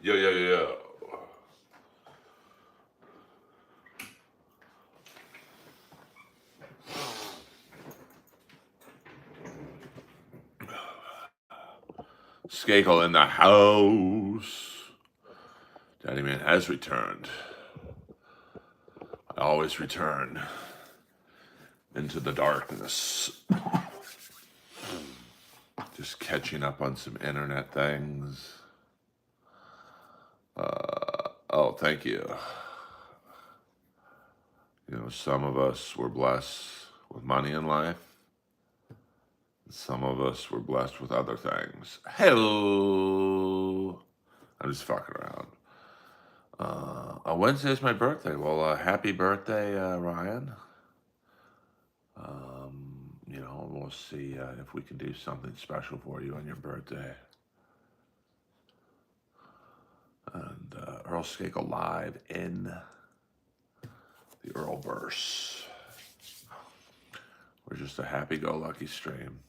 Yo, yo, yo, yo. Skakel in the house. Daddy Man has returned. I always return into the darkness. Just catching up on some internet things. Oh, thank you. You know, some of us were blessed with money in life. Some of us were blessed with other things. Hello. I'm just fucking around. Wednesday is my birthday. Well, happy birthday, Ryan. You know, we'll see if we can do something special for you on your birthday. And Earl Skakel live in the Earlverse. We're just a happy-go-lucky stream.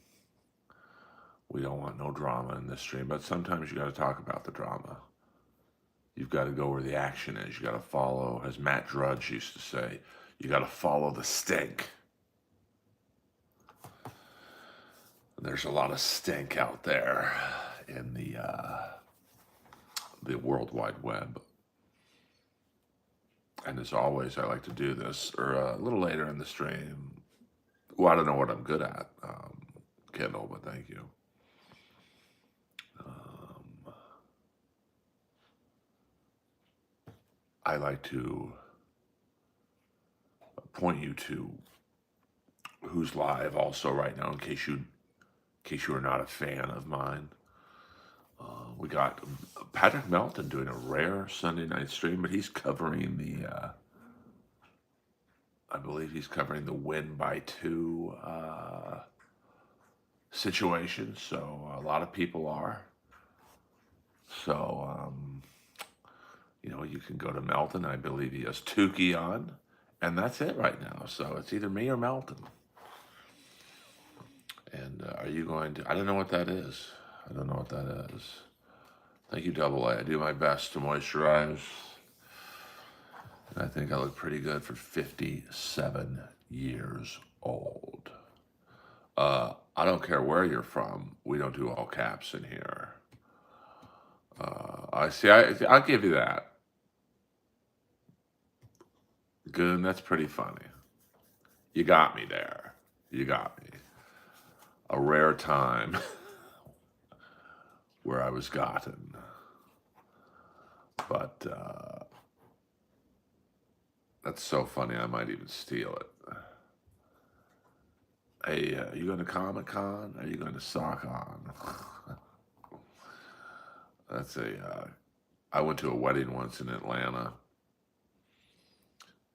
We don't want no drama in this stream, but sometimes you got to talk about the drama. You've got to go where the action is. You got to follow, as Matt Drudge used to say, you got to follow the stink. And there's a lot of stink out there in the World Wide Web. And as always, I like to do this, or a little later in the stream. Well, I don't know what I'm good at, Kendall, but thank you. I like to point you to who's live also right now, in case you are not a fan of mine. We got Patrick Melton doing a rare Sunday night stream, but he's covering the, I believe he's covering the win by 2 situation. So a lot of people are. So, you know, you can go to Melton. I believe he has Tukey on. And that's it right now. So it's either me or Melton. And are you going to, I don't know what that is. I don't know what that is. Thank you, Double A. I do my best to moisturize. And I think I look pretty good for 57 years old. I don't care where you're from. We don't do all caps in here. I'll give you that. Good, that's pretty funny. You got me there. You got me. A rare time where I was gotten. But that's so funny, I might even steal it. Hey, are you going to Comic-Con? Are you going to Sock On? That's I went to a wedding once in Atlanta.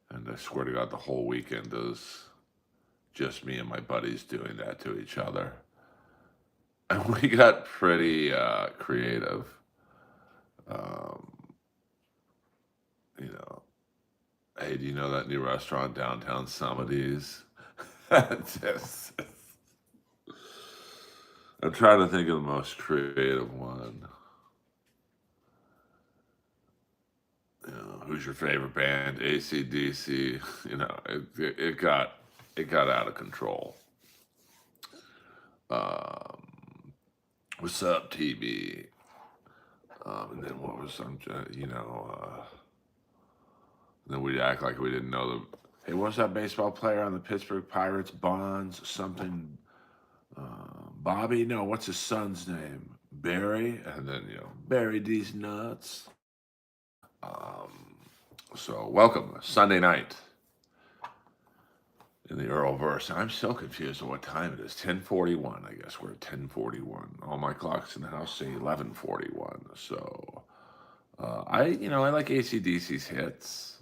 And I swear to God, the whole weekend was just me and my buddies doing that to each other. And we got pretty creative. You know, hey, do you know that new restaurant downtown Somebody's? I'm trying to think of the most creative one. You know, who's your favorite band? AC/DC. You know, it got out of control. What's up, TB? And then what was some, you know, then we'd act like we didn't know the, hey, what's that baseball player on the Pittsburgh Pirates? Bonds, something, Bobby? No, what's his son's name? Barry? And then, you know, Barry these nuts. So welcome, Sunday night in the Earlverse. I'm so confused on what time it is. 10:41, I guess we're at 10:41. All my clocks in the house say 11:41. So I like AC/DC's hits.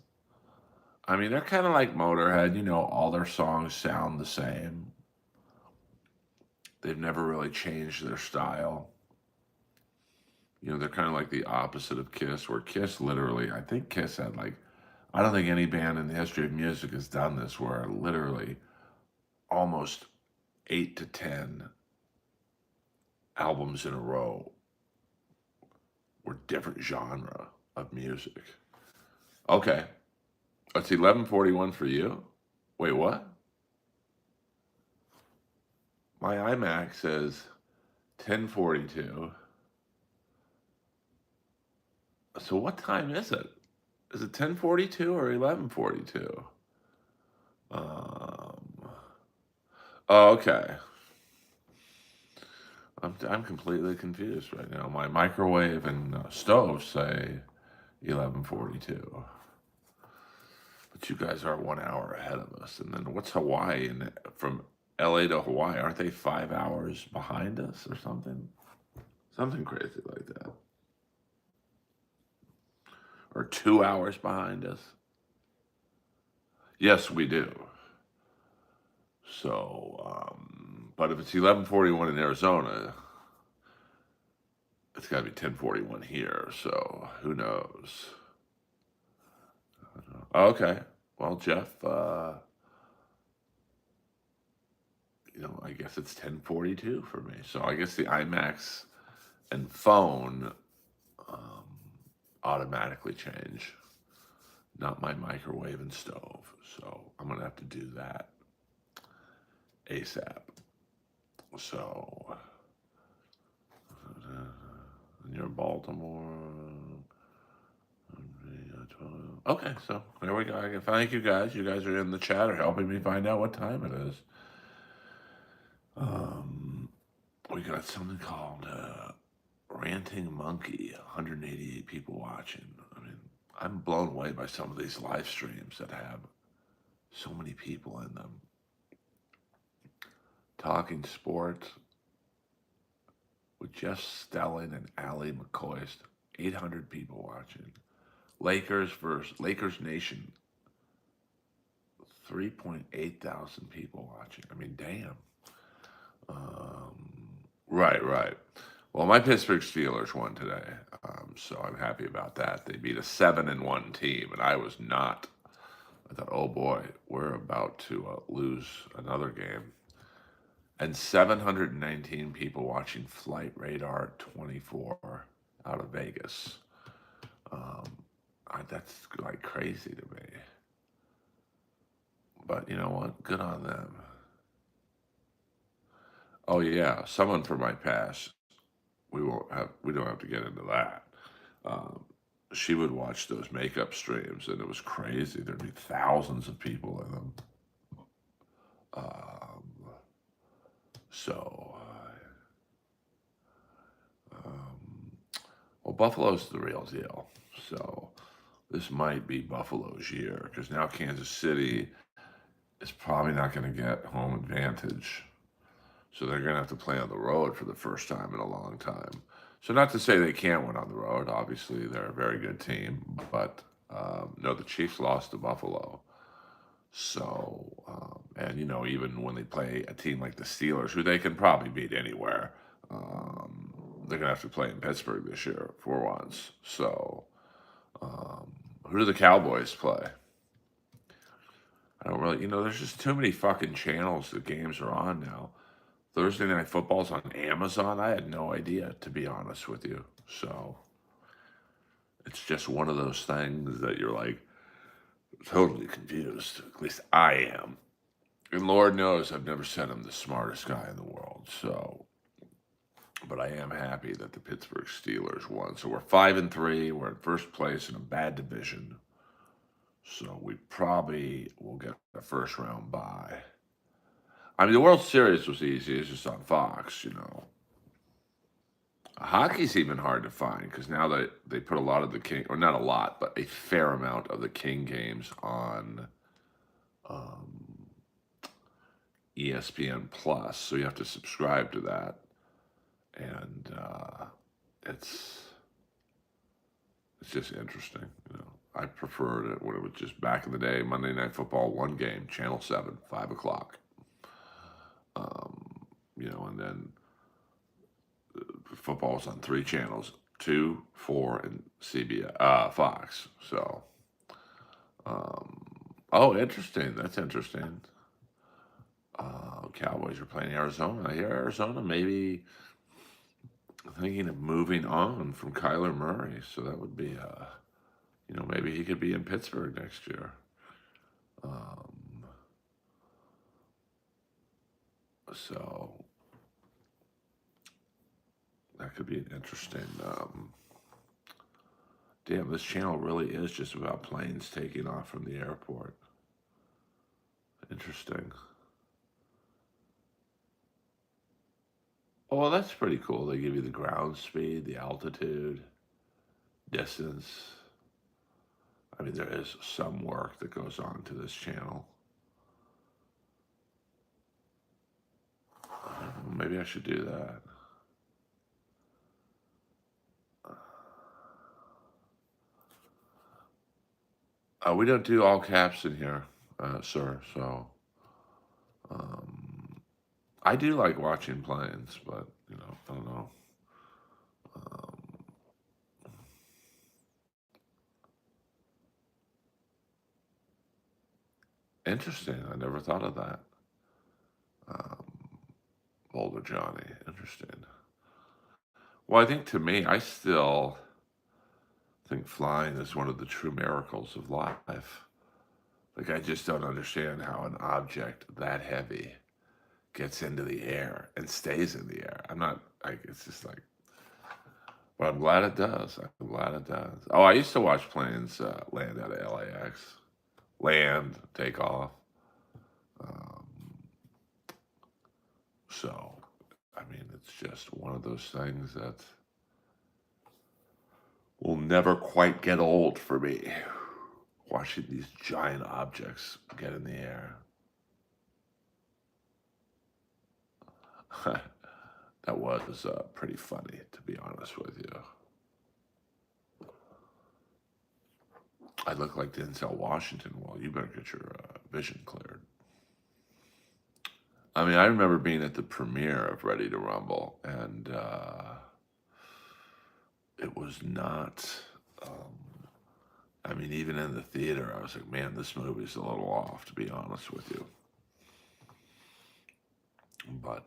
I mean, they're kind of like Motorhead. You know, all their songs sound the same. They've never really changed their style. You know, they're kind of like the opposite of Kiss, where Kiss literally, I think Kiss had like, I don't think any band in the history of music has done this, where literally almost 8 to 10 albums in a row or different genre of music. Okay. It's 11:41 for you? Wait, what? My iMac says 10:42. So what time is it? Is it 10:42 or 11:42? Um, oh, okay. I'm completely confused right now. My microwave and stove say 11:42. But you guys are 1 hour ahead of us. And then what's Hawaii? And from LA to Hawaii, aren't they 5 hours behind us or something? Something crazy like that. Or 2 hours behind us? Yes, we do. So, but if it's 11:41 in Arizona, it's got to be 10:41 here. So who knows? Okay. Well, Jeff, I guess it's 10:42 for me. So I guess the IMAX and phone um, automatically change, not my microwave and stove. So I'm gonna have to do that ASAP. So you're in Baltimore. Okay, so there we go. Thank you guys. You guys are in the chat or helping me find out what time it is. We got something called Ranting Monkey, 188 people watching. I mean, I'm blown away by some of these live streams that have so many people in them. Talking sports with Jeff Stelling and Allie McCoist, 800 people watching. Lakers versus Lakers Nation, 3.8 thousand people watching. I mean, damn. Right. Well, my Pittsburgh Steelers won today, so I'm happy about that. They beat a 7-1 team, and I was not. I thought, oh boy, we're about to lose another game. And 719 people watching Flight Radar 24 out of Vegas. That's like crazy to me. But you know what? Good on them. Oh yeah, someone from my past. We don't have to get into that. Um, she would watch those makeup streams, and it was crazy. There'd be thousands of people in them. Um, so, well, Buffalo's the real deal. So this might be Buffalo's year because now Kansas City is probably not going to get home advantage. So they're going to have to play on the road for the first time in a long time. So not to say they can't win on the road. Obviously, they're a very good team. But no, the Chiefs lost to Buffalo. So, and even when they play a team like the Steelers, who they can probably beat anywhere, they're going to have to play in Pittsburgh this year for once. So, who do the Cowboys play? I don't really, there's just too many fucking channels the games are on now. Thursday Night Football's on Amazon. I had no idea, to be honest with you. So it's just one of those things that you're like totally confused. At least I am. And Lord knows I've never said I'm the smartest guy in the world. So, but I am happy that the Pittsburgh Steelers won. So we're 5-3. We're in first place in a bad division. So we probably will get a first round bye. I mean, the World Series was easy. It's just on Fox. Hockey's even hard to find because now they put a lot of the King, or not a lot, but a fair amount of the King games on ESPN Plus. So you have to subscribe to that, and it's just interesting. I preferred it when it was just back in the day, Monday Night Football, one game, Channel 7, 5 o'clock. And then football was on 3 channels, 2, 4, and Fox. So, interesting. That's interesting. Cowboys are playing Arizona. I hear Arizona maybe thinking of moving on from Kyler Murray. So that would be, maybe he could be in Pittsburgh next year. Um, so that could be an interesting. Damn, this channel really is just about planes taking off from the airport. Interesting. Oh, well, that's pretty cool. They give you the ground speed, the altitude, distance. I mean, there is some work that goes on to this channel. Maybe I should do that. We don't do all caps in here, sir. So I do like watching planes, but I don't know. Um, Interesting. I never thought of that. Um, Boulder Johnny. Interesting. Well, I think to me, I still think flying is one of the true miracles of life. Like, I just don't understand how an object that heavy gets into the air and stays in the air. I'm not, like, it's just like, but I'm glad it does. I'm glad it does. Oh, I used to watch planes land out of LAX, land, take off. Um, so, I mean, it's just one of those things that will never quite get old for me. Watching these giant objects get in the air. That was pretty funny, to be honest with you. I look like Denzel Washington. Well, you better get your vision cleared. I mean, I remember being at the premiere of Ready to Rumble, and it was not. I mean, even in the theater, I was like, man, this movie's a little off, to be honest with you. But,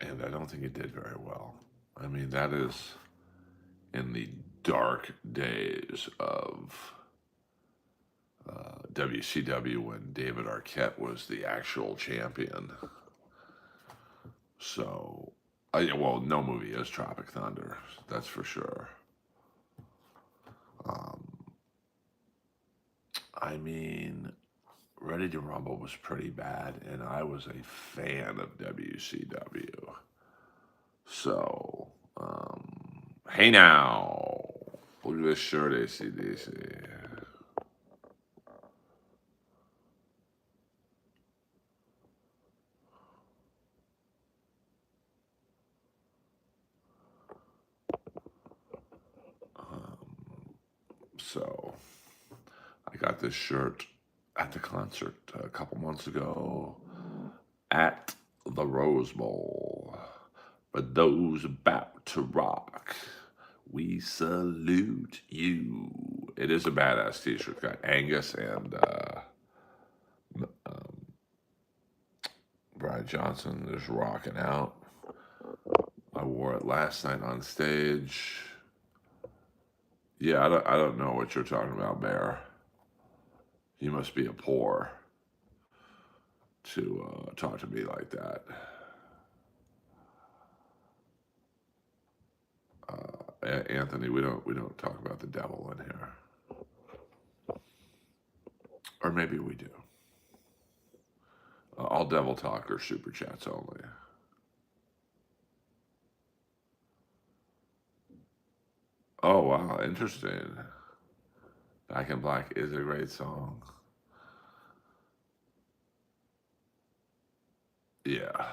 and I don't think it did very well. I mean, that is in the dark days of WCW when David Arquette was the actual champion. So, well, no movie is Tropic Thunder, that's for sure. I mean, Ready to Rumble was pretty bad, and I was a fan of WCW. So, hey now, look at this shirt, AC/DC. So, I got this shirt at the concert a couple months ago at the Rose Bowl. For those about to rock, we salute you. It is a badass t-shirt. Got Angus and Brian Johnson just rocking out. I wore it last night on stage. Yeah, I don't know what you're talking about, Bear. You must be a poor to talk to me like that. Anthony, we don't talk about the devil in here, or maybe we do. All devil talk or super chats only. Oh wow, interesting. Back in Black is a great song. Yeah,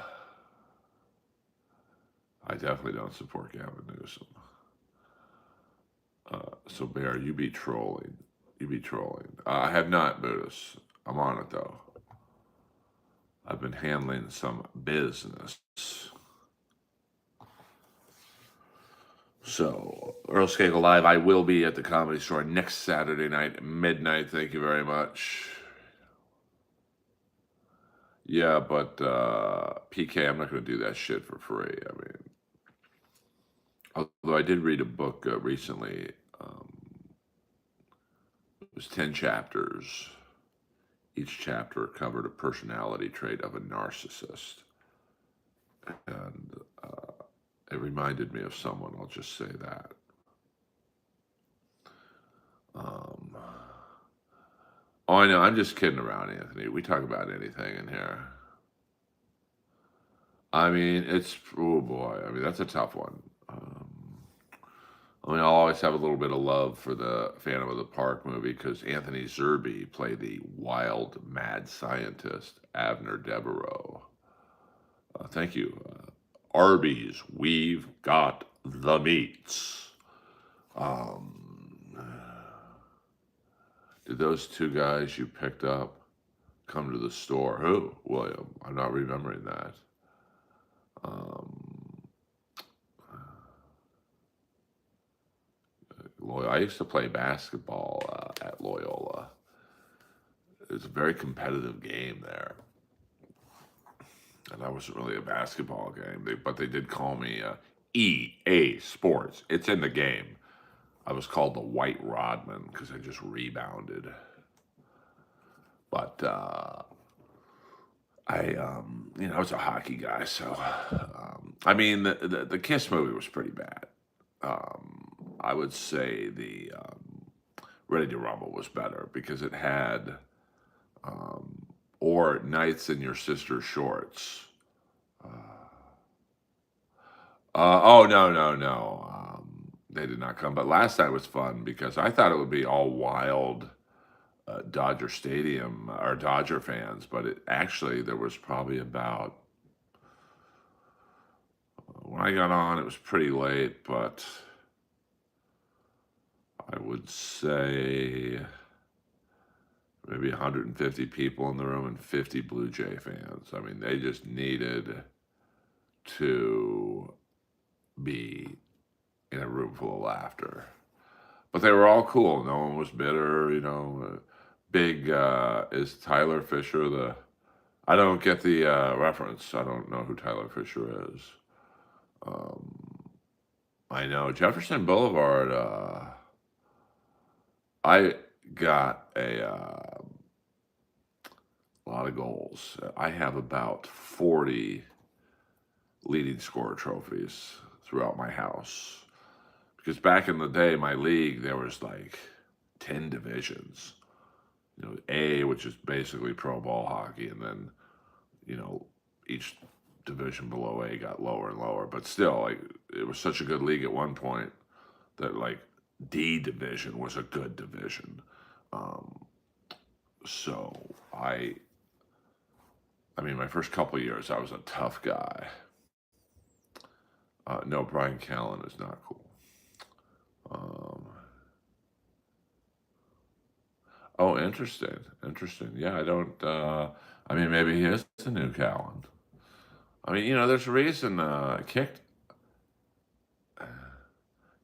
I definitely don't support Gavin Newsom. So Bear, you be trolling. You be trolling. I have not, Buddhist. I'm on it though. I've been handling some business. So, Earl Skakel Live, I will be at the Comedy Store next Saturday night, midnight. Thank you very much. Yeah, but PK, I'm not going to do that shit for free. I mean, although I did read a book recently. Um, it was 10 chapters. Each chapter covered a personality trait of a narcissist. And it reminded me of someone, I'll just say that. Um, oh, I know, I'm just kidding around, Anthony. We talk about anything in here. I mean, oh boy, I mean, that's a tough one. I mean, I'll always have a little bit of love for the Phantom of the Park movie because Anthony Zerbe played the wild, mad scientist, Avner Devereaux. Thank you. Arby's, we've got the meats. Um, did those two guys you picked up come to the store? Who, William? I'm not remembering that. Um, I used to play basketball at Loyola. It was a very competitive game there. And that wasn't really a basketball game, but they did call me EA Sports. It's in the game. I was called the White Rodman because I just rebounded. But I was a hockey guy, so I mean, the Kiss movie was pretty bad. I would say the Ready to Rumble was better because it had or Nights in Your Sister's Shorts. Oh no, no, no. They did not come. But last night was fun because I thought it would be all wild Dodger Stadium or Dodger fans, but there was probably about when I got on, it was pretty late, but I would say maybe 150 people in the room and 50 Blue Jay fans. I mean, they just needed to be in a room full of laughter. But they were all cool. No one was bitter. Big is Tyler Fisher the? I don't get the reference. I don't know who Tyler Fisher is. Um, I know Jefferson Boulevard. I got a lot of goals. I have about 40 leading scorer trophies throughout my house. Because back in the day, my league, there was like 10 divisions. A, which is basically pro ball hockey, and then, each division below A got lower and lower. But still, like, it was such a good league at one point that, like, D division was a good division. Um, so I mean, my first couple of years, I was a tough guy. No, Brian Callen is not cool. Um, oh, interesting. Interesting. Yeah, I don't. I mean, maybe he is the new Callen. I mean, there's a reason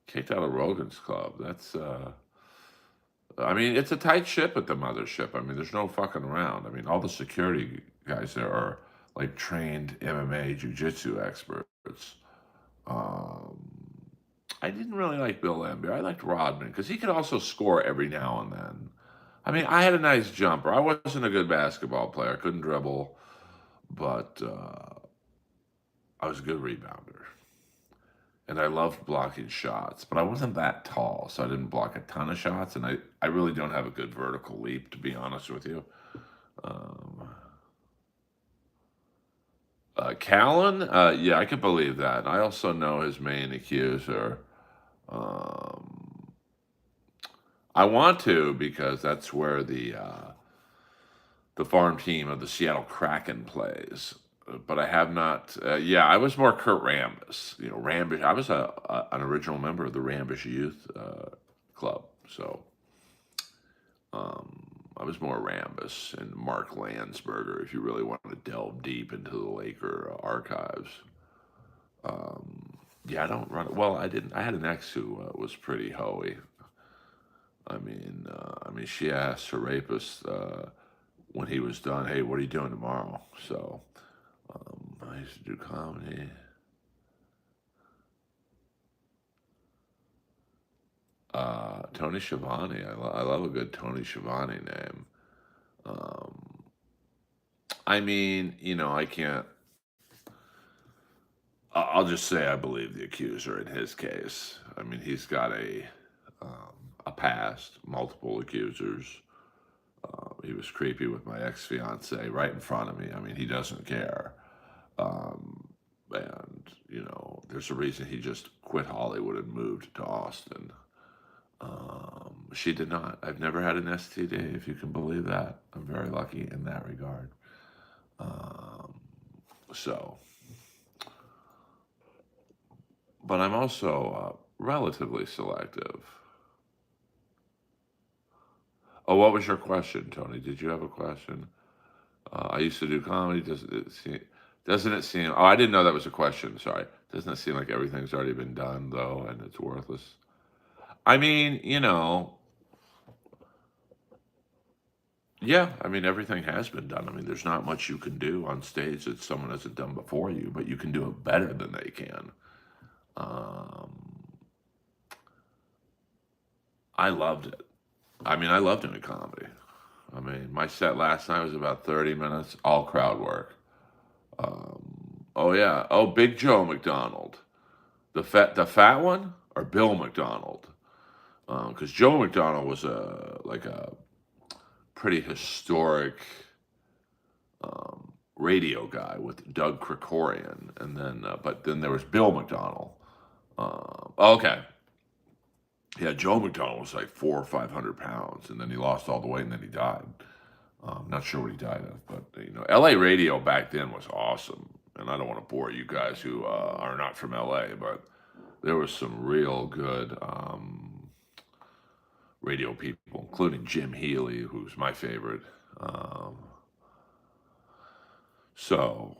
kicked out of Rogan's Club. That's. I mean, it's a tight ship at the mothership. I mean, there's no fucking around. I mean, all the security guys there are like trained MMA jiu-jitsu experts. Um, I didn't really like Bill Laimbeer. I liked Rodman because he could also score every now and then. I mean, I had a nice jumper. I wasn't a good basketball player. I couldn't dribble, but I was a good rebounder. And I loved blocking shots, but I wasn't that tall, so I didn't block a ton of shots. And I really don't have a good vertical leap, to be honest with you. Um, Callan, yeah, I can believe that. I also know his main accuser. Um, I want to because that's where the farm team of the Seattle Kraken plays. But I have not. Yeah, I was more Kurt Rambis. Rambish. I was an original member of the Rambish Youth Club, so um, I was more Rambis and Mark Landsberger. If you really want to delve deep into the Laker archives, yeah, I don't run. Well, I didn't. I had an ex who was pretty hoey. I mean, she asked her rapist when he was done, hey, what are you doing tomorrow? So I used to do comedy. Tony Schiavone. I love a good Tony Schiavone name. Um, I mean, I can't. I'll just say I believe the accuser in his case. I mean, he's got a past, multiple accusers. He was creepy with my ex fiance right in front of me. I mean, he doesn't care. And there's a reason he just quit Hollywood and moved to Austin. She did not. I've never had an STD, if you can believe that. I'm very lucky in that regard. Um, so, but I'm also relatively selective. Oh, what was your question, Tony? Did you have a question? I used to do comedy. Doesn't it seem? Oh, I didn't know that was a question. Sorry. Doesn't it seem like everything's already been done though, and it's worthless? I mean, yeah. I mean, everything has been done. I mean, there's not much you can do on stage that someone hasn't done before you, but you can do it better than they can. Um, I loved it. I mean, I love doing comedy. I mean, my set last night was about 30 minutes, all crowd work. Oh yeah. Oh, Big Joe McDonald, the fat one, or Bill McDonald? Because Joe McDonald was a pretty historic radio guy with Doug Krikorian, and then but then there was Bill McDonald. Okay, yeah, Joe McDonald was like 400 or 500 pounds, and then he lost all the weight, and then he died. Not sure what he died of, but L.A. radio back then was awesome. And I don't want to bore you guys who are not from L.A., but there was some real good radio people, including Jim Healy, who's my favorite. Um, so,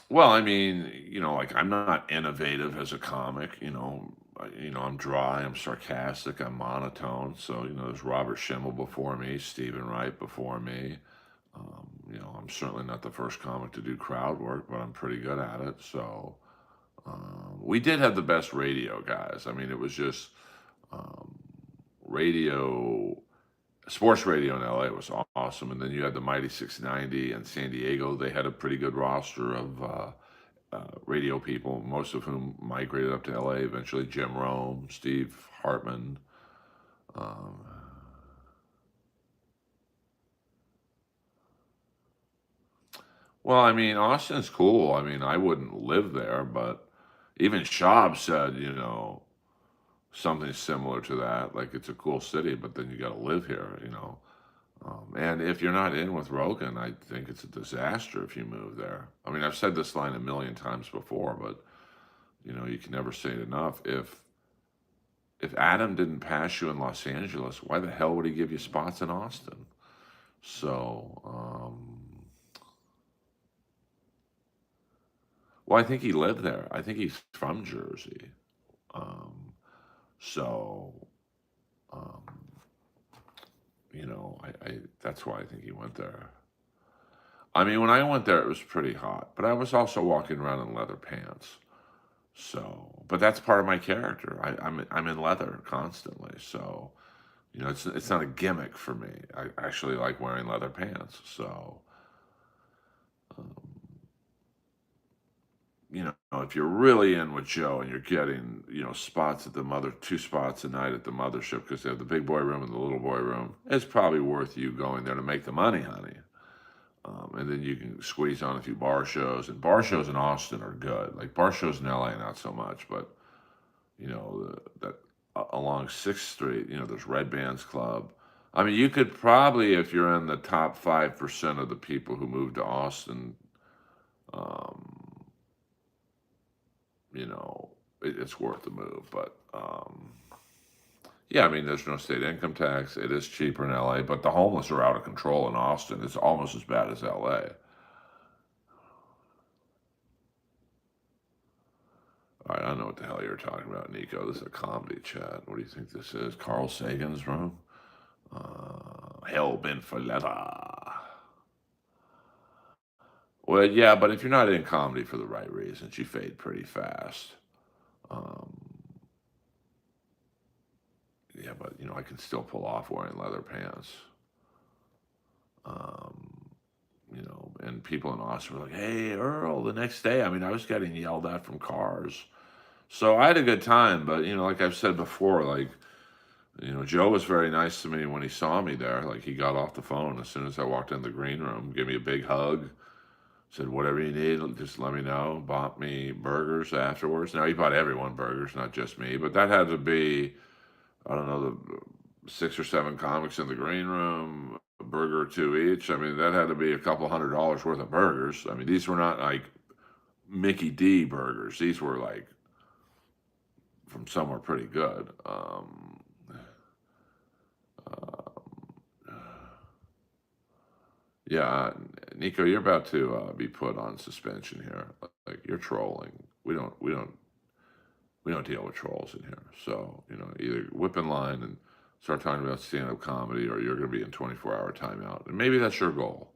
well, I mean, like I'm not innovative as a comic. I'm dry, I'm sarcastic, I'm monotone. So, there's Robert Schimmel before me, Stephen Wright before me. I'm certainly not the first comic to do crowd work, but I'm pretty good at it. So, we did have the best radio guys. I mean, it was just um, radio, sports radio in LA was awesome. And then you had the Mighty 690 in San Diego. They had a pretty good roster of radio people, most of whom migrated up to LA eventually. Jim Rome, Steve Hartman. Um, well, I mean, Austin's cool. I mean, I wouldn't live there, but even Schaub said, something similar to that. Like it's a cool city, but then you got to live here. And if you're not in with Rogan, I think it's a disaster if you move there. I mean, I've said this line a million times before, but you can never say it enough. If Adam didn't pass you in Los Angeles, why the hell would he give you spots in Austin? So, well, I think he lived there. I think he's from Jersey. Um, so, um, I that's why I think he went there. I mean, when I went there, it was pretty hot, but I was also walking around in leather pants. So, but that's part of my character. I'm in leather constantly. So, it's not a gimmick for me. I actually like wearing leather pants. So, um, if you're really in with Joe and you're getting, spots at the mother, 2 spots a night at the mothership because they have the big boy room and the little boy room, it's probably worth you going there to make the money, honey. And then you can squeeze on a few bar shows, and bar shows in Austin are good. Like bar shows in LA, not so much, but that along Sixth Street, there's Red Bands Club. I mean, you could probably, if you're in the top 5% of the people who moved to Austin, um, it's worth the move. But yeah, I mean, there's no state income tax. It is cheaper in LA, but the homeless are out of control in Austin. It's almost as bad as LA. All right, I don't know what the hell you're talking about, Nico. This is a comedy chat. What do you think this is? Carl Sagan's room? hell bent for leather. Well, yeah, but if you're not in comedy for the right reasons, you fade pretty fast. Um, yeah, but I can still pull off wearing leather pants. Um, and people in Austin were like, "Hey, Earl," the next day. I mean, I was getting yelled at from cars. So I had a good time, but like I've said before, like Joe was very nice to me when he saw me there. Like he got off the phone as soon as I walked in the green room, gave me a big hug, said whatever you need, just let me know. Bought me burgers afterwards. Now he bought everyone burgers, not just me, but that had to be I don't know the 6 or 7 comics in the green room, a burger or two each. I mean that had to be a couple $100 worth of burgers. I mean these were not like Mickey D burgers. These were like from somewhere pretty good. Yeah, Nico, you're about to be put on suspension here. Like you're trolling. We don't deal with trolls in here. So either whip in line and start talking about stand-up comedy, or you're going to be in 24-hour timeout. And maybe that's your goal.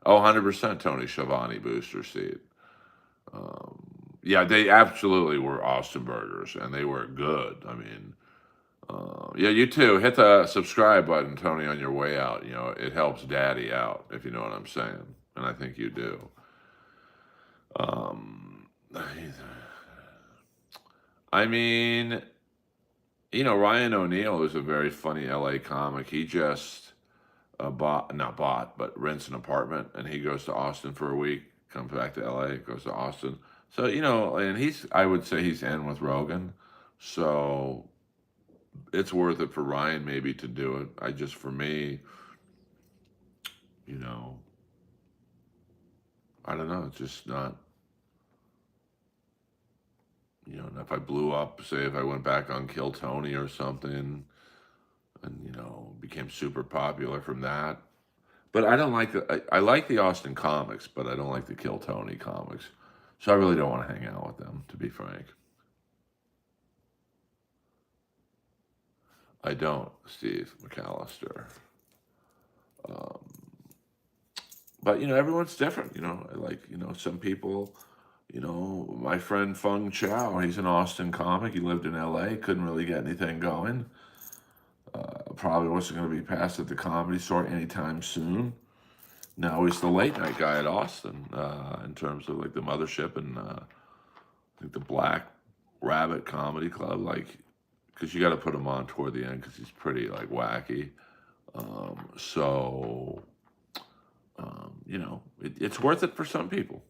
Oh, 100% Tony Schiavone booster seat. Um, yeah, they absolutely were Austin burgers, and they were good. I mean, yeah, you too. Hit the subscribe button, Tony, on your way out. It helps Daddy out, if you know what I'm saying, and I think you do. Um, I mean, Ryan O'Neal is a very funny LA comic. He just not bought, but rents an apartment, and he goes to Austin for a week, comes back to LA, goes to Austin. So, and I would say he's in with Rogan. So it's worth it for Ryan maybe to do it. For me, you know, I don't know. It's just not, and if I blew up, say if I went back on Kill Tony or something and, became super popular from that. But I don't like I like the Austin comics, but I don't like the Kill Tony comics. So I really don't want to hang out with them, to be frank. I don't, Steve McAllister. Um, but everyone's different. I like some people. My friend Feng Chao, he's an Austin comic. He lived in L.A. Couldn't really get anything going. Probably wasn't going to be passed at the Comedy Store anytime soon. Now he's the late night guy at Austin in terms of like the Mothership and like the Black Rabbit Comedy Club. Like, because you got to put him on toward the end because he's pretty like wacky. So it's worth it for some people.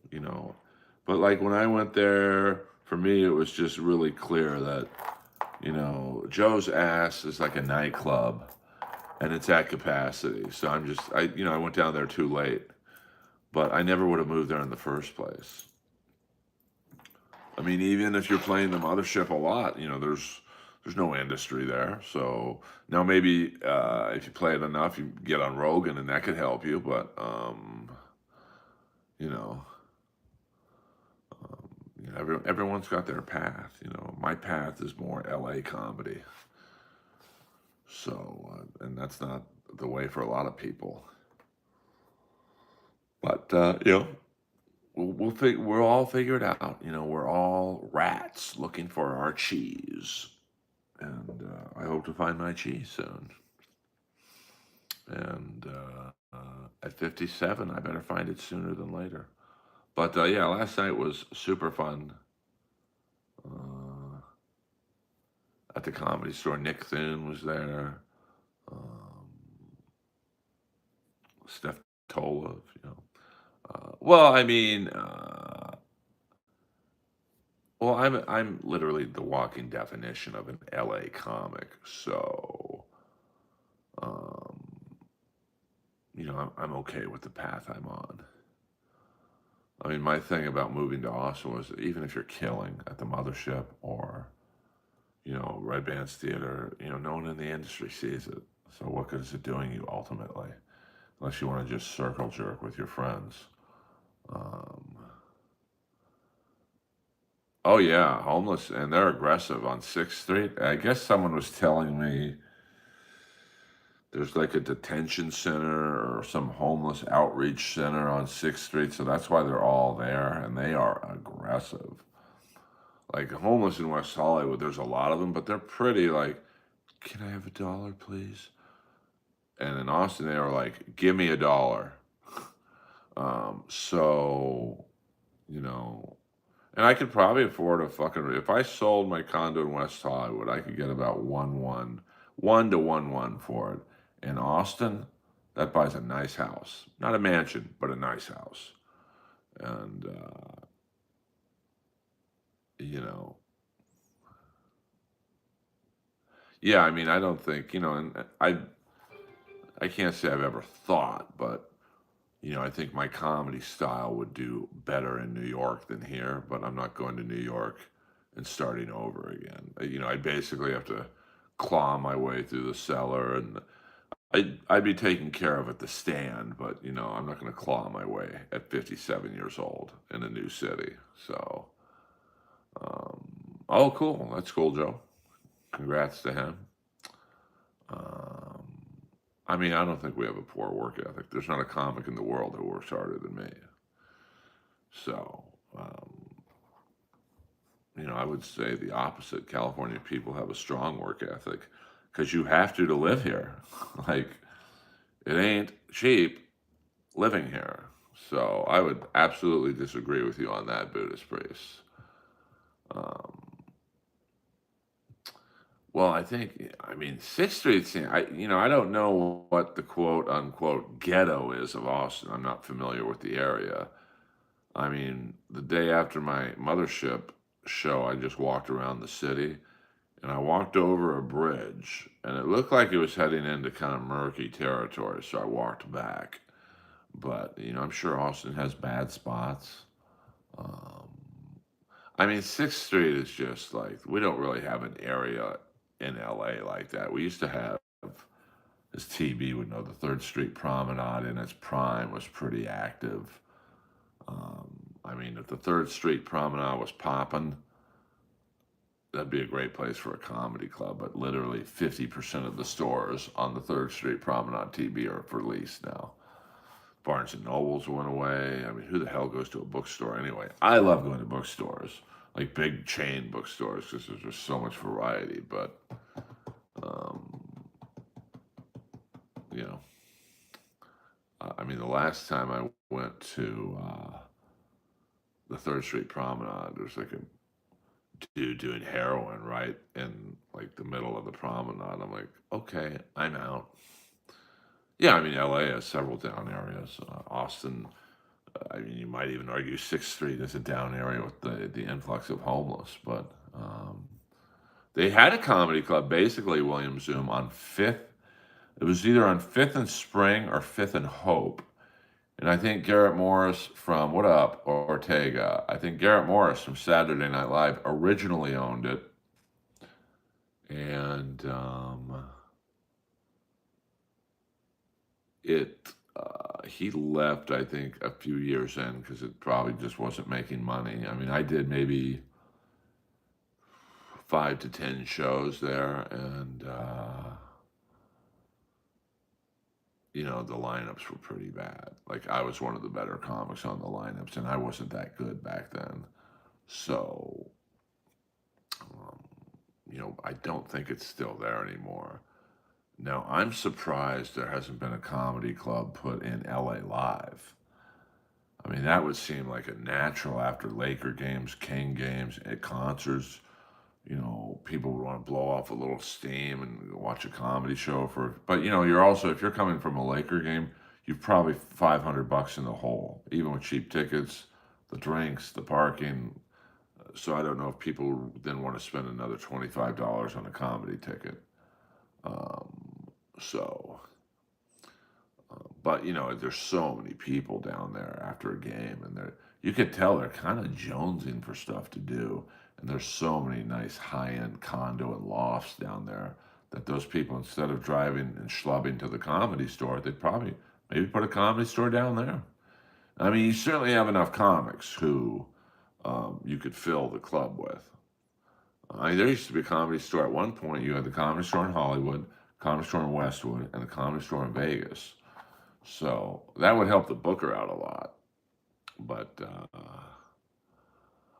But like when I went there, for me, it was just really clear that, Joe's Ass is like a nightclub and it's at capacity. So I went down there too late, but I never would have moved there in the first place. I mean, even if you're playing the Mothership a lot, there's no industry there. So now maybe if you play it enough, you get on Rogan, and that could help you. But you know, everyone's got their path. My path is more L.A. comedy. So and that's not the way for a lot of people. But we'll all figure it out. We're all rats looking for our cheese, and I hope to find my cheese soon. And at 57, I better find it sooner than later. But yeah, last night was super fun. Uh, at the Comedy Store, Nick Thune was there. Um, Steph Tolov, well, I mean, well, I'm literally the walking definition of an LA comic. So, um, I'm okay with the path I'm on. I mean, my thing about moving to Austin was even if you're killing at the Mothership or, Red Bands Theater, no one in the industry sees it. So what good is it doing you ultimately? Unless you want to just circle jerk with your friends. Um, Oh yeah, homeless, and they're aggressive on Sixth Street. I guess someone was telling me there's like a detention center or some homeless outreach center on Sixth Street, so that's why they're all there, and they are aggressive. Like homeless in West Hollywood, there's a lot of them, but they're pretty like, can I have $1, please? And in Austin, they are like, give me $1. So you know, and I could probably afford a fucking. If I sold my condo in West Hollywood, I could get about 1 to 1 for it. In Austin, that buys a nice house, not a mansion, but a nice house. And you know, yeah, I mean, I don't think and I can't say I've ever thought, but I think my comedy style would do better in New York than here, but I'm not going to New York and starting over again. I'd basically have to claw my way through the cellar, and I'd be taken care of at the stand, but I'm not going to claw my way at 57 years old in a new city. So, oh, cool. That's cool, Joe. Congrats to him. Um, I mean, I don't think we have a poor work ethic. There's not a comic in the world that works harder than me. So, I would say the opposite. California people have a strong work ethic because you have to live here. Like, it ain't cheap living here. So, I would absolutely disagree with you on that, Buddhist priest. Um, well, I mean, Sixth Street scene. I don't know what the quote unquote ghetto is of Austin. I'm not familiar with the area. I mean, the day after my mothership show, I just walked around the city and I walked over a bridge and it looked like it was heading into kind of murky territory. So I walked back. But, I'm sure Austin has bad spots. Um, I mean, Sixth Street is just like, we don't really have an area in LA like that. We used to have, as TB would know, the Third Street Promenade in its prime was pretty active. Um, I mean, if the Third Street Promenade was popping, that'd be a great place for a comedy club. But literally 50% of the stores on the Third Street Promenade TB are for lease now. Barnes and Nobles went away. I mean, who the hell goes to a bookstore anyway? I love going to bookstores, like big chain bookstores, because there's just so much variety. But, um, you know, I mean, the last time I went to the Third Street Promenade, there's like a dude doing heroin right in like the middle of the promenade. I'm like, okay, I'm out. Yeah, I mean, LA has several down areas. Austin, I mean, you might even argue Sixth Street is a down area with the influx of homeless. But they had a comedy club, basically, William Zoom, on Fifth. It was either on Fifth and Spring or Fifth and Hope. And I think Garrett Morris from What Up, Ortega, I think Garrett Morris from Saturday Night Live originally owned it. And he left, I think, a few years in because it probably just wasn't making money. I mean, I did maybe 5 to 10 shows there, and the lineups were pretty bad. Like, I was one of the better comics on the lineups, and I wasn't that good back then. So, I don't think it's still there anymore. Now, I'm surprised there hasn't been a comedy club put in LA Live. I mean, that would seem like a natural after Laker games, King games, at concerts. People would want to blow off a little steam and watch a comedy show but you're also, if you're coming from a Laker game, you've probably $500 in the hole, even with cheap tickets, the drinks, the parking. So I don't know if people then want to spend another $25 on a comedy ticket. So, but there's so many people down there after a game, and you could tell they're kind of jonesing for stuff to do. And there's so many nice high-end condo and lofts down there that those people, instead of driving and schlubbing to the comedy store, they'd probably maybe put a comedy store down there. I mean, you certainly have enough comics who you could fill the club with. I mean, there used to be a comedy store at one point. You had the comedy store in Hollywood, comedy store in Westwood, and the comedy store in Vegas. So that would help the booker out a lot. But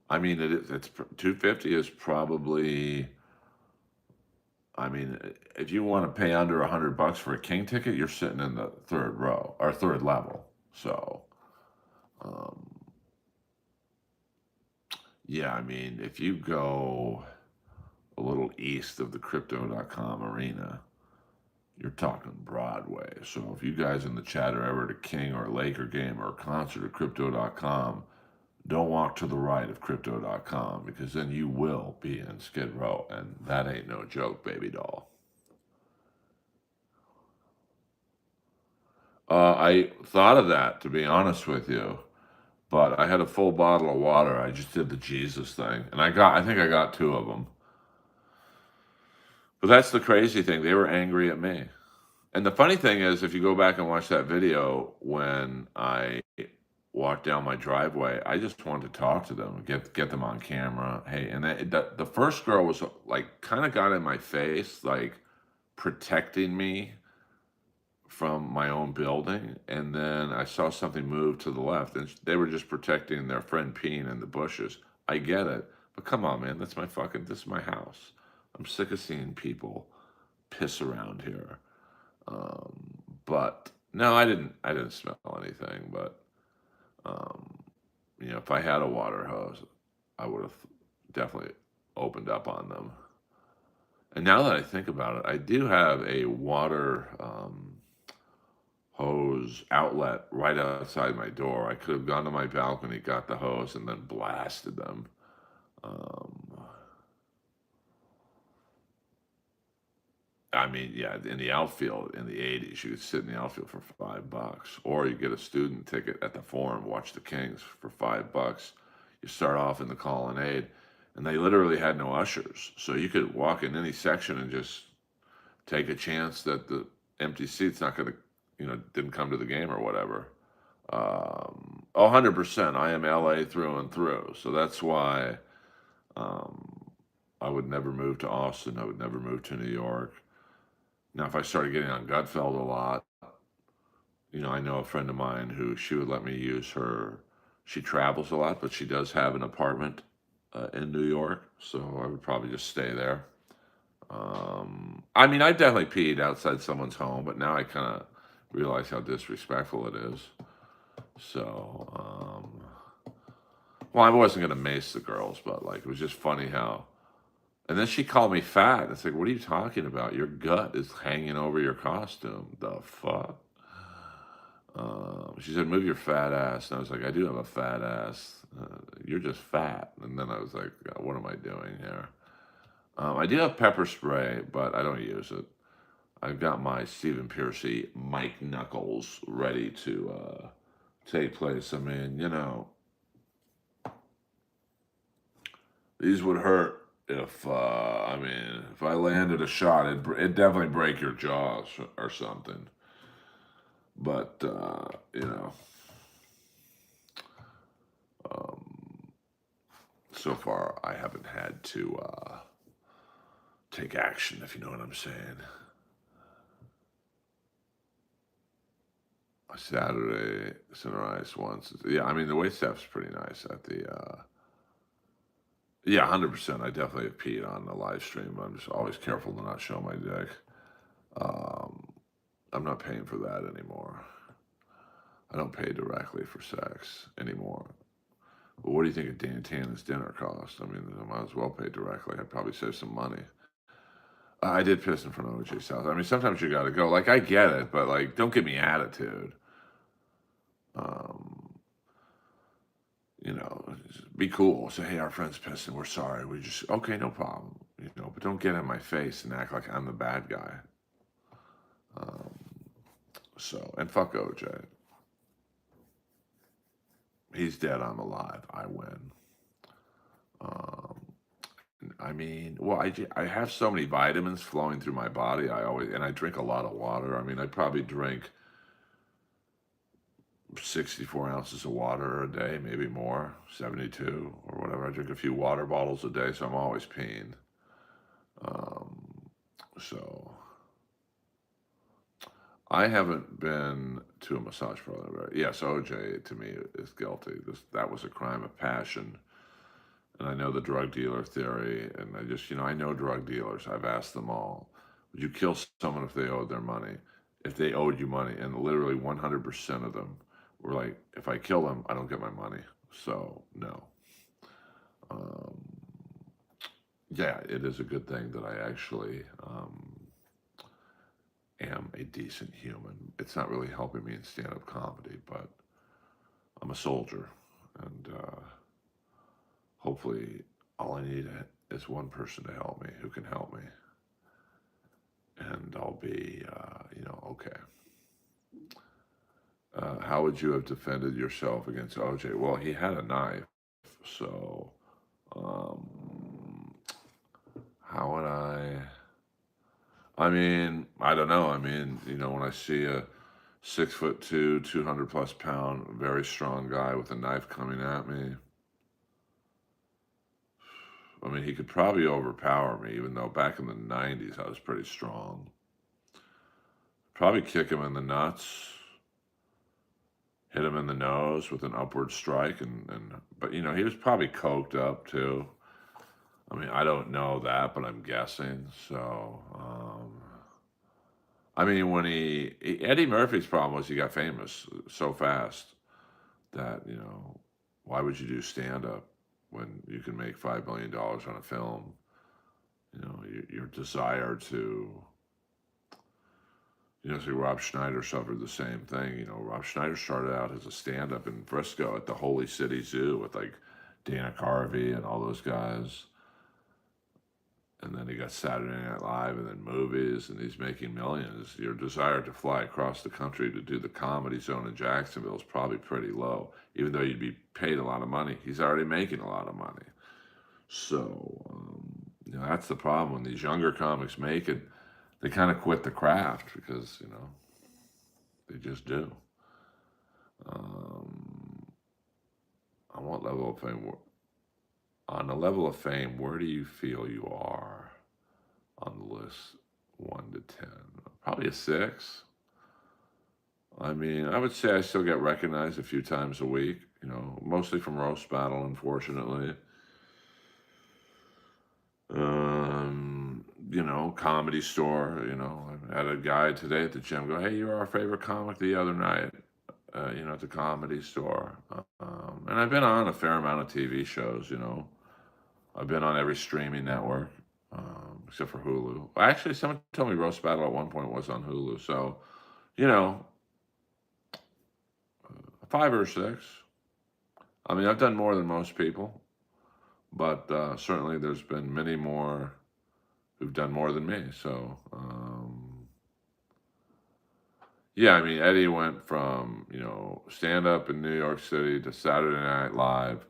I mean, it's 250 is probably. I mean, if you want to pay under $100 for a king ticket, you're sitting in the third row or third level. So, um, yeah, I mean, if you go a little east of the crypto.com arena, you're talking Broadway. So if you guys in the chat are ever at a King or a Laker game or a concert at crypto.com, don't walk to the right of crypto.com because then you will be in Skid Row. And that ain't no joke, baby doll. I thought of that, to be honest with you, but I had a full bottle of water. I just did the Jesus thing, and I think I got two of them. But that's the crazy thing. They were angry at me. And the funny thing is, if you go back and watch that video, when I walked down my driveway, I just wanted to talk to them, get them on camera. Hey, and the first girl was like, kind of got in my face, like protecting me from my own building, and then I saw something move to the left, and they were just protecting their friend peeing in the bushes. I get it, but come on, man, this is my house. I'm sick of seeing people piss around here. But no, I didn't smell anything, but um, if I had a water hose, I would have definitely opened up on them. And now that I think about it, I do have a water hose outlet right outside my door. I could have gone to my balcony, got the hose, and then blasted them. Um, I mean, yeah, in the outfield in the 80s, you could sit in the outfield for $5, or you get a student ticket at the Forum, watch the Kings for $5. You start off in the colonnade, and they literally had no ushers, so you could walk in any section and just take a chance that the empty seat's not going to, didn't come to the game or whatever. 100%. I am LA through and through, so that's why I would never move to Austin. I would never move to New York. Now, if I started getting on Gutfeld a lot, I know a friend of mine who she would let me use her. She travels a lot, but she does have an apartment in New York, so I would probably just stay there. I mean, I definitely peed outside someone's home, but now I kind of realize how disrespectful it is. So, well, I wasn't gonna mace the girls, but like it was just funny how. And then she called me fat. It's like, what are you talking about? Your gut is hanging over your costume. The fuck? She said, move your fat ass. And I was like, I do have a fat ass. You're just fat. And then I was like, what am I doing here? I do have pepper spray, but I don't use it. I've got my Stephen Piercy Mike Knuckles ready to take place. I mean, these would hurt if if I landed a shot, it'd definitely break your jaws or something. But um, so far I haven't had to take action, if you know what I'm saying. A Saturday center ice once. Yeah, I mean the wait staff's pretty nice at the. Yeah, 100%. I definitely have peed on the live stream. But I'm just always careful to not show my dick. Um, I'm not paying for that anymore. I don't pay directly for sex anymore. But what do you think of Dan Tannen's dinner cost? I mean, I might as well pay directly. I'd probably save some money. I did piss in front of OJ's house. I mean, sometimes you got to go. Like, I get it, but like, don't give me attitude. Um, be cool. Say, hey, our friend's pissing. We're sorry. We just okay, no problem. But don't get in my face and act like I'm the bad guy. And fuck OJ. He's dead. I'm alive. I win. I mean, well, I have so many vitamins flowing through my body. I drink a lot of water. I mean, I probably drink 64 ounces of water a day, maybe more, 72 or whatever. I drink a few water bottles a day, so I'm always peeing. Um, so I haven't been to a massage parlor. Yes, OJ to me is guilty. That was a crime of passion. And I know the drug dealer theory, and I know drug dealers. I've asked them all, would you kill someone if they owed their money? If they owed you money, and literally 100% of them were like, if I kill them, I don't get my money. So no. Um, yeah, it is a good thing that I actually am a decent human. It's not really helping me in stand-up comedy, but I'm a soldier, and hopefully all I need is one person to help me who can help me, and I'll be, okay. How would you have defended yourself against OJ? Well, he had a knife, so um, how would I? I mean, I don't know. I mean, when I see a 6'2", 200+ pound, very strong guy with a knife coming at me, I mean, he could probably overpower me, even though back in the 90s I was pretty strong. Probably kick him in the nuts, hit him in the nose with an upward strike, but he was probably coked up too. I mean, I don't know that, but I'm guessing. So, I mean, when Eddie Murphy's problem was he got famous so fast that, why would you do stand up when you can make $5 million on a film? Your desire to, see, Rob Schneider suffered the same thing. Rob Schneider started out as a stand up in Frisco at the Holy City Zoo with like Dana Carvey and all those guys. And then he got Saturday Night Live and then movies, and he's making millions. Your desire to fly across the country to do the Comedy Zone in Jacksonville is probably pretty low, even though you'd be paid a lot of money. He's already making a lot of money. So, that's the problem. When these younger comics make it, they kind of quit the craft because, they just do. On what level of fame? On the level of fame, where do you feel you are on the list, 1 to 10? Probably a 6. I mean, I would say I still get recognized a few times a week, mostly from Roast Battle, unfortunately. Comedy Store, I had a guy today at the gym go, hey, you're our favorite comic the other night, at the Comedy Store. And I've been on a fair amount of TV shows, I've been on every streaming network, except for Hulu. Actually, someone told me Roast Battle at one point was on Hulu. So, a 5 or a 6. I mean, I've done more than most people, but certainly there's been many more who've done more than me. So, yeah, I mean, Eddie went from, stand up in New York City to Saturday Night Live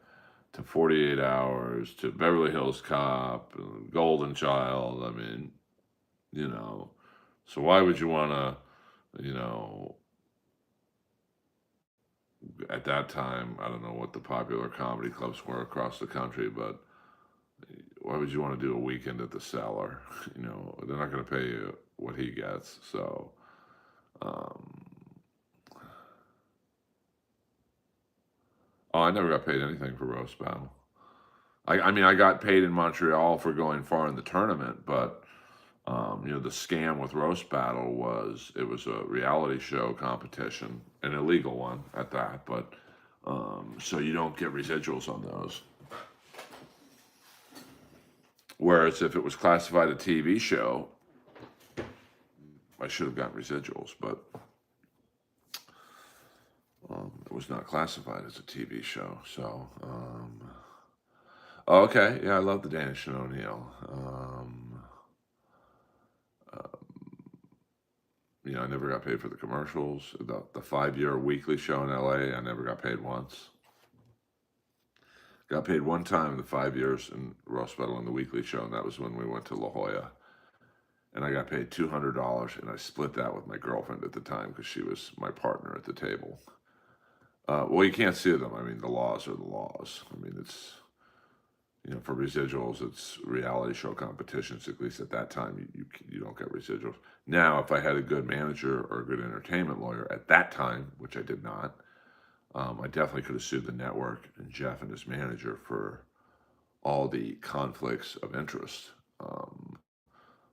to 48 Hours to Beverly Hills Cop, Golden Child. I mean, so why would you want to, at that time, I don't know what the popular comedy clubs were across the country, but why would you want to do a weekend at the Cellar? They're not going to pay you what he gets. So, I never got paid anything for Roast Battle. I mean, I got paid in Montreal for going far in the tournament, but the scam with Roast Battle was it was a reality show competition, an illegal one at that, but so you don't get residuals on those. Whereas if it was classified a TV show, I should have gotten residuals, but it was not classified as a TV show. So, okay, yeah, I love the Danish and O'Neill. I never got paid for the commercials. The 5-year weekly show in LA, I never got paid once. Got paid one time in the 5 years in Roast Battle in the weekly show, and that was when we went to La Jolla. And I got paid $200, and I split that with my girlfriend at the time because she was my partner at the table. Well, you can't sue them. I mean, the laws are the laws. I mean, it's, for residuals, it's reality show competitions. At least at that time, you don't get residuals. Now, if I had a good manager or a good entertainment lawyer at that time, which I did not, I definitely could have sued the network and Jeff and his manager for all the conflicts of interest um,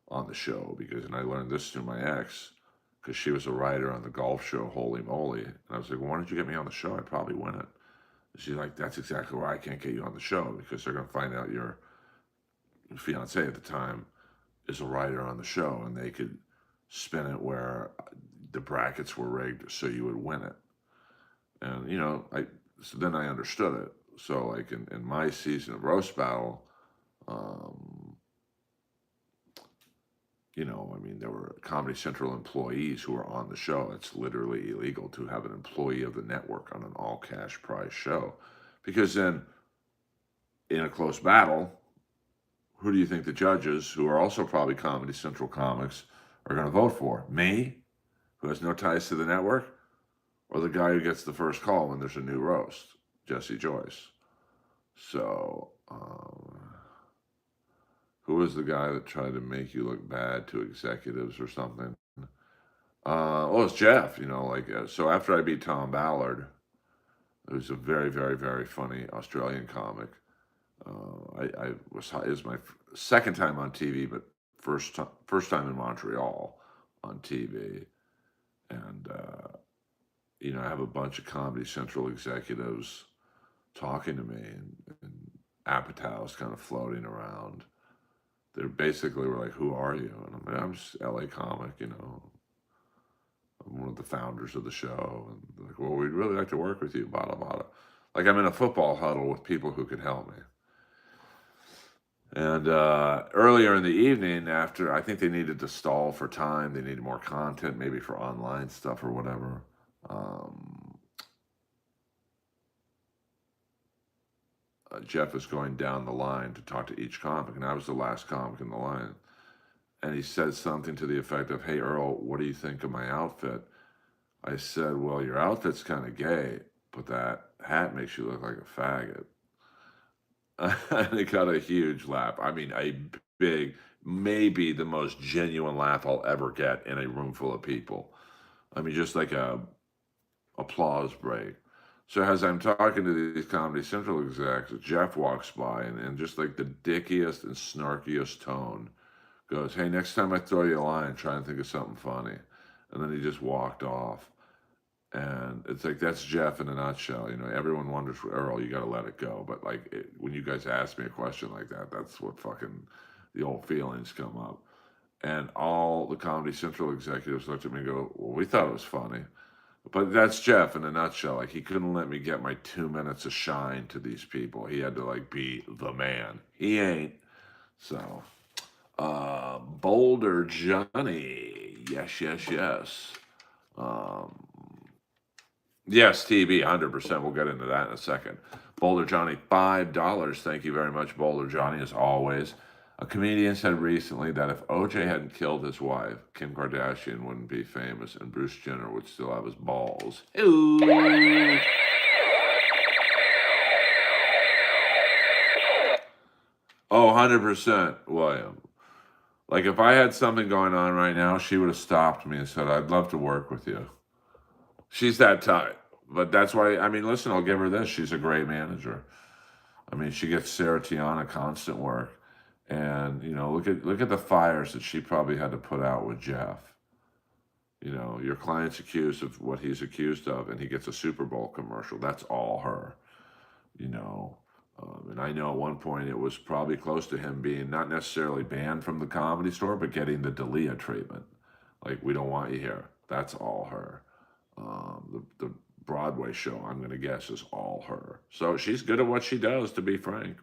on the show. And I learned this through my ex, because she was a writer on the golf show Holy Moly, and I was like, well, "Why don't you get me on the show? I'd probably win it." She's like, "That's exactly why I can't get you on the show, because they're going to find out your fiance at the time is a writer on the show, and they could spin it where the brackets were rigged so you would win it." And so then I understood it. So like in my season of roast battle, um, I mean, there were Comedy Central employees who were on the show. It's literally illegal to have an employee of the network on an all cash prize show, because then in a close battle, who do you think the judges, who are also probably Comedy Central comics, are going to vote for? Me, who has no ties to the network, or the guy who gets the first call when there's a new roast, Jesse Joyce? So, who was the guy that tried to make you look bad to executives or something? Well, it's Jeff. So after I beat Tom Ballard, who's a very, very, very funny Australian comic, it was my second time on TV, but first time in Montreal on TV, and I have a bunch of Comedy Central executives talking to me, and Apatow's kind of floating around. They basically were like, "Who are you?" And I'm like, "I'm just LA comic, I'm one of the founders of the show." And they're like, "Well, we'd really like to work with you, blah, blah, blah." Like I'm in a football huddle with people who could help me. And earlier in the evening, after I think they needed to stall for time, they needed more content, maybe for online stuff or whatever. Jeff was going down the line to talk to each comic, and I was the last comic in the line. And he said something to the effect of, "Hey, Earl, what do you think of my outfit?" I said, "Well, your outfit's kind of gay, but that hat makes you look like a faggot." And it got a huge laugh. I mean, a big, maybe the most genuine laugh I'll ever get in a room full of people. I mean, just like a applause break. So as I'm talking to these Comedy Central execs, Jeff walks by and just like the dickiest and snarkiest tone goes, "Hey, next time I throw you a line, try and think of something funny." And then he just walked off. And it's like, that's Jeff in a nutshell. Everyone wonders, Earl, you got to let it go. But like, when you guys ask me a question like that, that's what fucking the old feelings come up. And all the Comedy Central executives looked at me and go, "Well, we thought it was funny." But that's Jeff in a nutshell. Like, he couldn't let me get my 2 minutes of shine to these people. He had to like be the man. He ain't. So, Boulder Johnny. Yes, yes, yes. Um, Yes, TV, 100%. We'll get into that in a second. Boulder Johnny, $5. Thank you very much, Boulder Johnny, as always. A comedian said recently that if OJ hadn't killed his wife, Kim Kardashian wouldn't be famous and Bruce Jenner would still have his balls. Ooh. Oh, 100%, William. Like, if I had something going on right now, she would have stopped me and said, "I'd love to work with you." She's that type. But that's why, I mean, listen, I'll give her this. She's a great manager. I mean, she gets Sarah Tiana constant work. And, look at the fires that she probably had to put out with Jeff. Your client's accused of what he's accused of, and he gets a Super Bowl commercial. That's all her, you know. And I know at one point it was probably close to him being not necessarily banned from the Comedy Store, but getting the Dalia treatment. Like, "We don't want you here." That's all her. The Broadway show, I'm going to guess, is all her. So she's good at what she does, to be frank.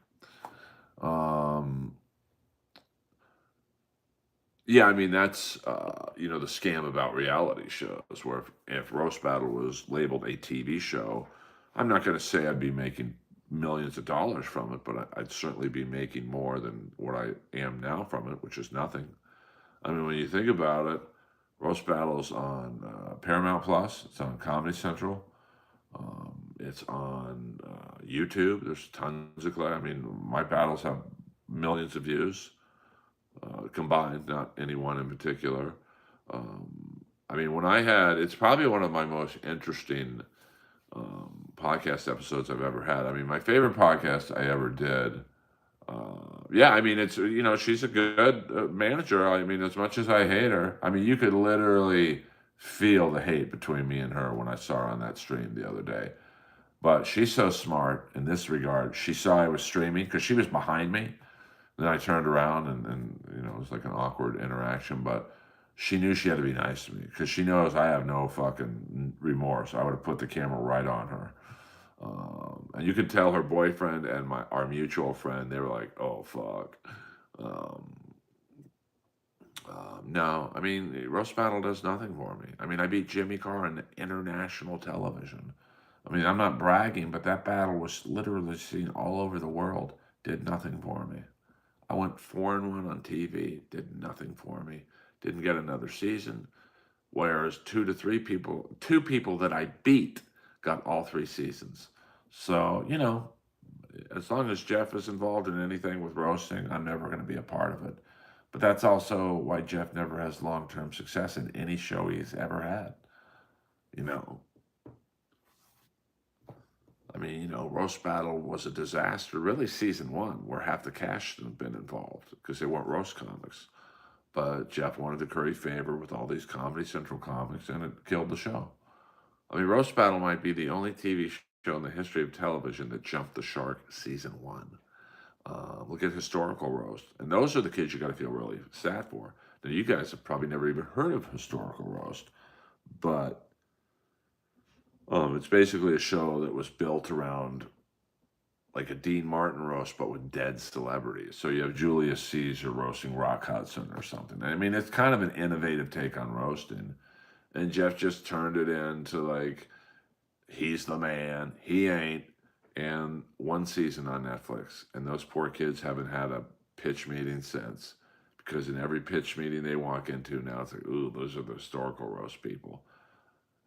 Yeah, I mean, that's, the scam about reality shows, where if Roast Battle was labeled a TV show, I'm not going to say I'd be making millions of dollars from it, but I'd certainly be making more than what I am now from it, which is nothing. I mean, when you think about it, Roast Battle's on Paramount Plus, it's on Comedy Central. It's on YouTube. There's tons of clips. I mean, my battles have millions of views combined, not any one in particular. I mean, it's probably one of my most interesting podcast episodes I've ever had. I mean, my favorite podcast I ever did. Yeah, I mean, she's a good manager. I mean, as much as I hate her, I mean, you could literally feel the hate between me and her when I saw her on that stream the other day. But she's so smart in this regard. She saw I was streaming because she was behind me. Then I turned around and it was like an awkward interaction, but she knew she had to be nice to me because she knows I have no fucking remorse. I would have put the camera right on her. And you could tell her boyfriend and our mutual friend, they were like, oh, fuck. Um, no, I mean, Roast Battle does nothing for me. I mean, I beat Jimmy Carr on international television. I mean, I'm not bragging, but that battle was literally seen all over the world. Did nothing for me. I went 4-1 on TV. Did nothing for me. Didn't get another season. Whereas two people that I beat got all 3 seasons. So, as long as Jeff is involved in anything with roasting, I'm never going to be a part of it. But that's also why Jeff never has long-term success in any show he's ever had. I mean, Roast Battle was a disaster. Really, season 1, where half the cast had been involved because they weren't roast comics. But Jeff wanted to curry favor with all these Comedy Central comics, and it killed the show. I mean, Roast Battle might be the only TV show in the history of television that jumped the shark season 1. Look at Historical Roast. And those are the kids you got to feel really sad for. Now, you guys have probably never even heard of Historical Roast, but it's basically a show that was built around like a Dean Martin roast, but with dead celebrities. So you have Julius Caesar roasting Rock Hudson or something. I mean, it's kind of an innovative take on roasting. And Jeff just turned it into like, he's the man, he ain't. And 1 season on Netflix. And those poor kids haven't had a pitch meeting since. Because in every pitch meeting they walk into now, it's like, ooh, those are the historical roast people.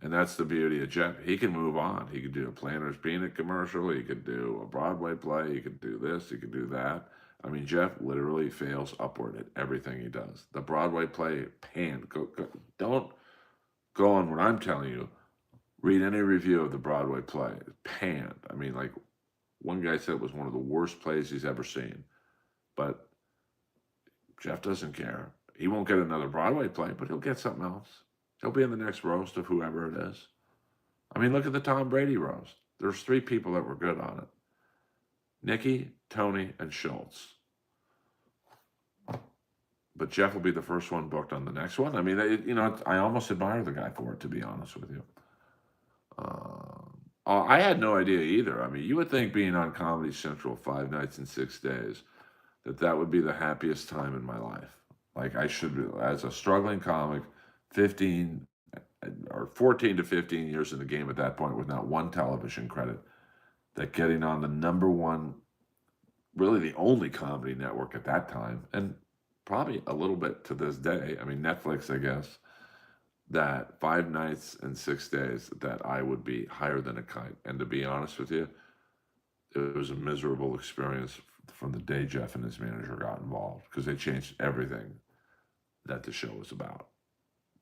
And that's the beauty of Jeff. He can move on. He could do a Planters Peanut commercial. He could do a Broadway play. He could do this. He could do that. I mean, Jeff literally fails upward at everything he does. The Broadway play panned. Don't go on what I'm telling you. Read any review of the Broadway play. Panned. I mean, like, one guy said it was one of the worst plays he's ever seen. But Jeff doesn't care. He won't get another Broadway play, but he'll get something else. He'll be in the next roast of whoever it is. I mean, look at the Tom Brady roast. There's 3 people that were good on it. Nikki, Tony, and Schultz. But Jeff will be the first one booked on the next one. I mean, I almost admire the guy for it, to be honest with you. I had no idea either. I mean, you would think being on Comedy Central 5 nights and 6 days, that would be the happiest time in my life. Like, I should be, as a struggling comic, 15 or 14 to 15 years in the game at that point with not one television credit, that getting on the #1, really the only comedy network at that time, and probably a little bit to this day, I mean, Netflix, I guess, that 5 nights and 6 days that I would be higher than a kite. And to be honest with you, it was a miserable experience from the day Jeff and his manager got involved, because they changed everything that the show was about.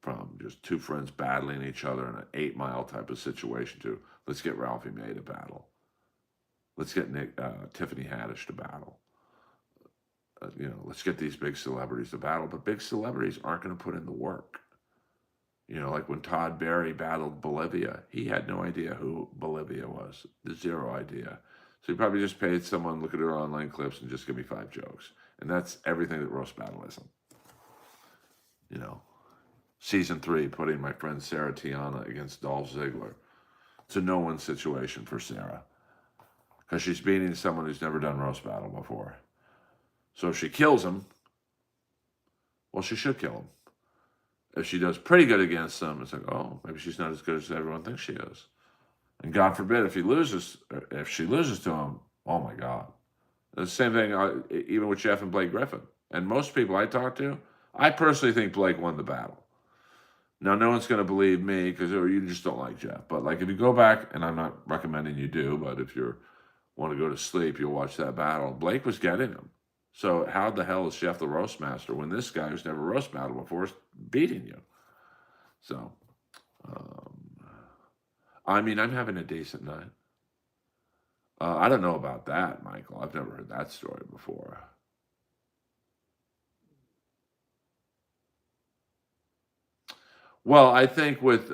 From just 2 friends battling each other in an 8-mile type of situation to, let's get Ralphie May to battle. Let's get Tiffany Haddish to battle. Let's get these big celebrities to battle. But big celebrities aren't going to put in the work. Like when Todd Barry battled Bolivia, he had no idea who Bolivia was. 0 idea. So he probably just paid someone, look at her online clips, and just give me 5 jokes. And that's everything that Roast Battle isn't. Season 3, putting my friend Sarah Tiana against Dolph Ziggler. It's a no-win situation for Sarah, because she's beating someone who's never done Roast Battle before. So if she kills him, well, she should kill him. If she does pretty good against him, it's like, oh, maybe she's not as good as everyone thinks she is. And God forbid, if she loses to him, oh my God. The same thing even with Jeff and Blake Griffin. And most people I talk to, I personally think Blake won the battle. Now, no one's going to believe me because you just don't like Jeff. But like, if you go back, and I'm not recommending you do, but if you want to go to sleep, you'll watch that battle. Blake was getting him. So how the hell is Jeff the roast master when this guy who's never roast battled before is beating you? So, um, I mean, I'm having a decent night. I don't know about that, Michael. I've never heard that story before. Well, I think with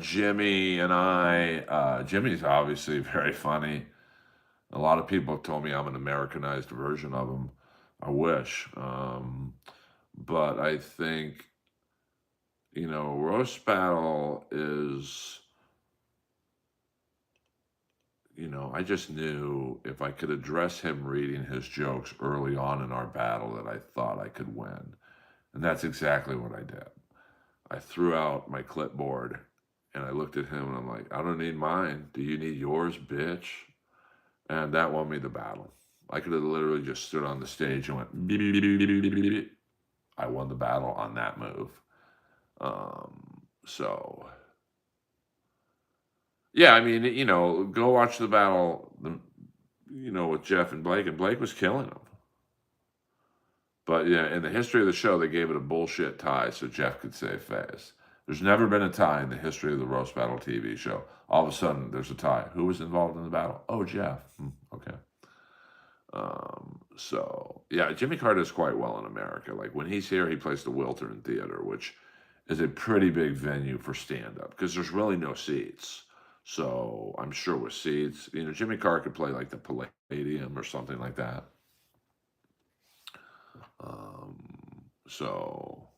Jimmy and Jimmy's obviously very funny. A lot of people have told me I'm an Americanized version of him. I wish. But I think, Roast Battle is, I just knew if I could address him reading his jokes early on in our battle that I thought I could win. And that's exactly what I did. I threw out my clipboard and I looked at him and I'm like, I don't need mine. Do you need yours, bitch? And that won me the battle. I could have literally just stood on the stage and went, beep, beep, beep, beep, beep, beep, beep, beep. I won the battle on that move. So, yeah, I mean, go watch the battle, with Jeff and Blake was killing him. But yeah, in the history of the show, they gave it a bullshit tie so Jeff could save face. There's never been a tie in the history of the Roast Battle TV show. All of a sudden, there's a tie. Who was involved in the battle? Oh, Jeff. Okay. So yeah, Jimmy Carter does quite well in America. Like when he's here, he plays the Wiltern Theater, which is a pretty big venue for stand-up because there's really no seats. So I'm sure with seats, Jimmy Carter could play like the Palladium or something like that. So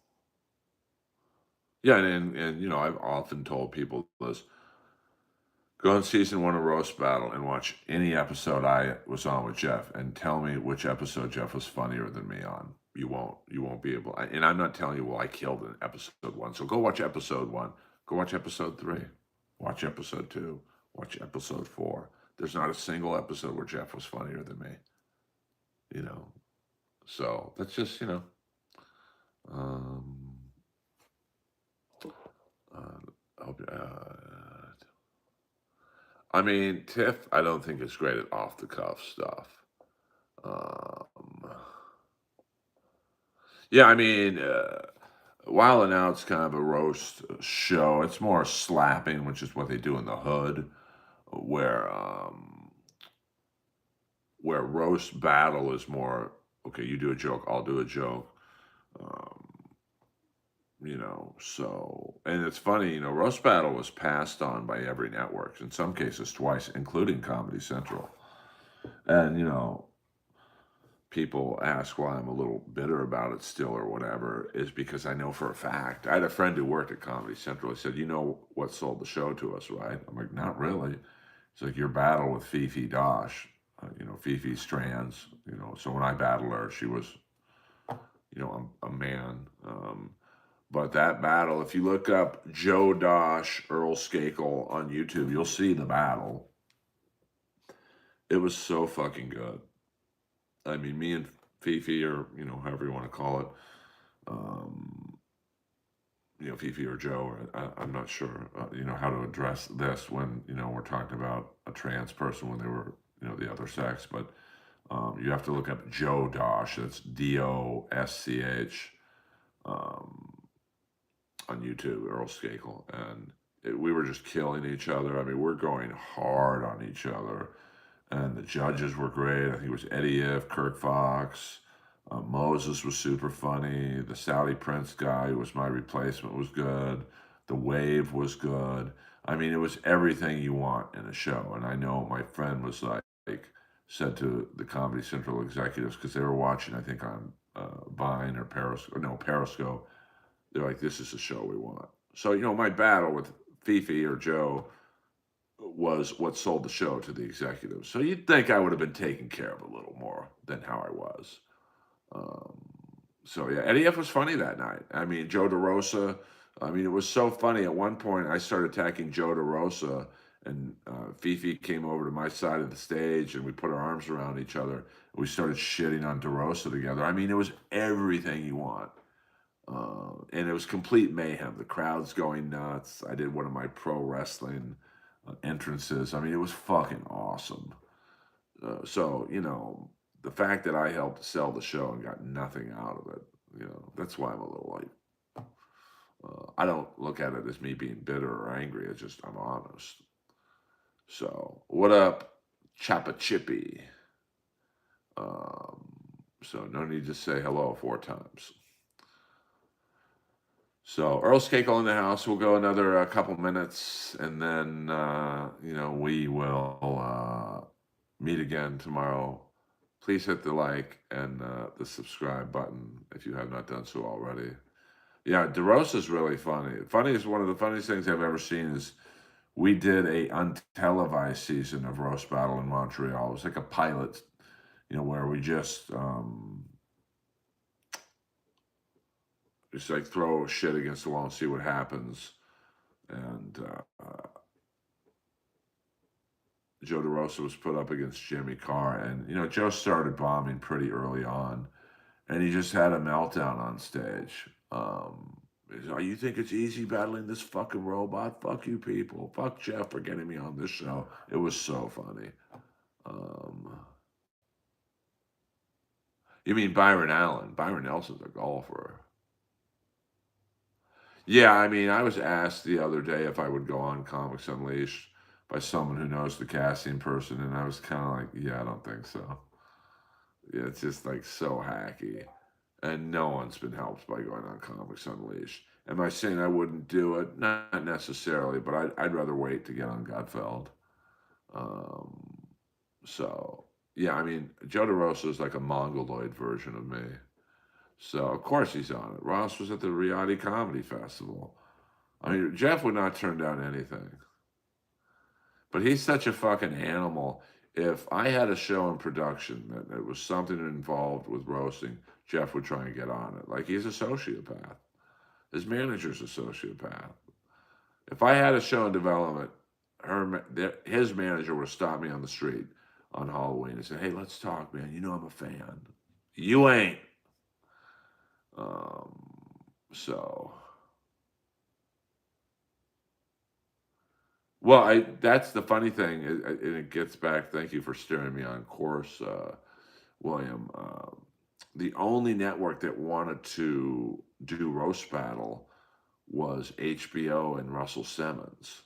yeah, and I've often told people this. Go on season 1 of Roast Battle and watch any episode I was on with Jeff and tell me which episode Jeff was funnier than me on. You won't be able. And I'm not telling you, well, I killed in episode 1. So go watch episode 1. Go watch episode 3. Watch episode 2. Watch episode 4. There's not a single episode where Jeff was funnier than me. So that's just um, I mean, Tiff, I don't think is great at off the cuff stuff. Um, yeah, I mean, Wild and Out's kind of a roast show. It's more slapping, which is what they do in the hood, where where roast battle is more okay. You do a joke, I'll do a joke. Um, so and it's funny, roast battle was passed on by every network in some cases twice, including Comedy Central, and people ask why I'm a little bitter about it still or whatever, is because I know for a fact. I had a friend who worked at Comedy Central. He said, "You know what sold the show to us, right?" I'm like, "Not really." It's like your battle with Fifi Dosh, Fifi Strands. So when I battled her, she was, a man. But that battle, if you look up Joe Dosh, Earl Skakel on YouTube, you'll see the battle. It was so fucking good. I mean, me and Fifi, or however you want to call it, um, Fifi or Joe, or I'm not sure, how to address this when we're talking about a trans person when they were the other sex, but you have to look up Joe Dosh. That's Dosch on YouTube, Earl Skakel, and we were just killing each other. I mean, we're going hard on each other. And the judges were great. I think it was Eddie If, Kirk Fox, Moses was super funny. The Saudi Prince guy, who was my replacement, was good. The Wave was good. I mean, it was everything you want in a show. And I know my friend was like said to the Comedy Central executives, because they were watching, I think on Vine or Periscope. They're like, "This is the show we want." So my battle with Fifi or Joe was what sold the show to the executives. So you'd think I would have been taken care of a little more than how I was. Um, so yeah, Eddie F was funny that night. I mean, Joe DeRosa. I mean, it was so funny. At one point, I started attacking Joe DeRosa, and Fifi came over to my side of the stage, and we put our arms around each other. We started shitting on DeRosa together. I mean, it was everything you want. And it was complete mayhem. The crowd's going nuts. I did one of my pro wrestling entrances. I mean, it was fucking awesome. So, the fact that I helped sell the show and got nothing out of it, that's why I'm a little like, I don't look at it as me being bitter or angry. It's just, I'm honest. So, what up, Chappa Chippy? Um, so, no need to say hello 4 times. So Earl Skakel in the house. We'll go another couple minutes, and then we will meet again tomorrow. Please hit the like and the subscribe button if you have not done so already. Yeah, DeRosa is really funny. One of the funniest things I've ever seen is we did a untelevised season of Roast Battle in Montreal. It was like a pilot, where we just like throw shit against the wall and see what happens. And Joe DeRosa was put up against Jimmy Carr, and Joe started bombing pretty early on, and he just had a meltdown on stage. He's like, you think it's easy battling this fucking robot? Fuck you people. Fuck Jeff for getting me on this show. It was so funny. You mean Byron Allen? Byron Nelson's a golfer. Yeah, I mean, I was asked the other day if I would go on Comics Unleashed by someone who knows the casting person, and I was kind of like, yeah, I don't think so. Yeah, it's just like so hacky, and no one's been helped by going on Comics Unleashed. Am I saying I wouldn't do it? Not necessarily, but I'd rather wait to get on Gutfeld. Um, so yeah, I mean, Joe DeRosa is like a mongoloid version of me. So of course he's on it. Ross was at the Riyadh Comedy Festival. I mean, Jeff would not turn down anything. But he's such a fucking animal. If I had a show in production that it was something involved with roasting, Jeff would try and get on it. Like he's a sociopath. His manager's a sociopath. If I had a show in development, his manager would stop me on the street on Halloween and say, "Hey, let's talk, man. You know I'm a fan. You ain't." So, well, that's the funny thing, and it gets back. Thank you for steering me on course, William. The only network that wanted to do roast battle was HBO and Russell Simmons,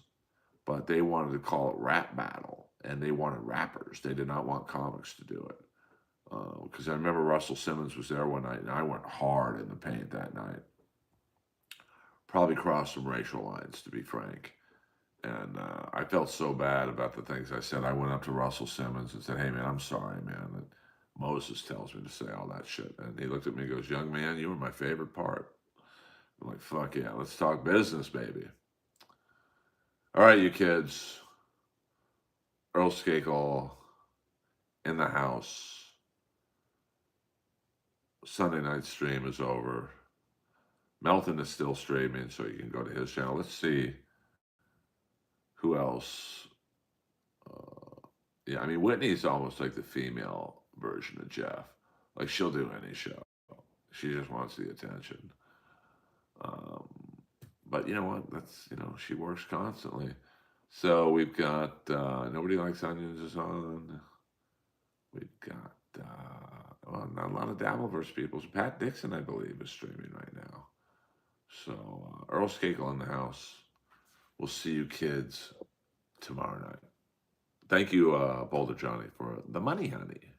but they wanted to call it rap battle, and they wanted rappers. They did not want comics to do it. Because I remember Russell Simmons was there one night, and I went hard in the paint that night. Probably crossed some racial lines, to be frank. And I felt so bad about the things I said. I went up to Russell Simmons and said, "Hey, man, I'm sorry, man. That Moses tells me to say all that shit." And he looked at me and goes, "Young man, you were my favorite part." I'm like, "Fuck yeah, let's talk business, baby." All right, you kids. Earl Skakel in the house. Sunday night stream is over. Melton is still streaming, so you can go to his channel. Let's see who else. Yeah, I mean, Whitney's almost like the female version of Jeff. Like, she'll do any show. She just wants the attention. Um, but you know what? She works constantly. So we've got Nobody Likes Onions is on. We've got, not a lot of Dabbleverse people. So Pat Dixon, I believe, is streaming right now. So Earl Skakel in the house. We'll see you kids tomorrow night. Thank you, Boulder Johnny, for the money, honey.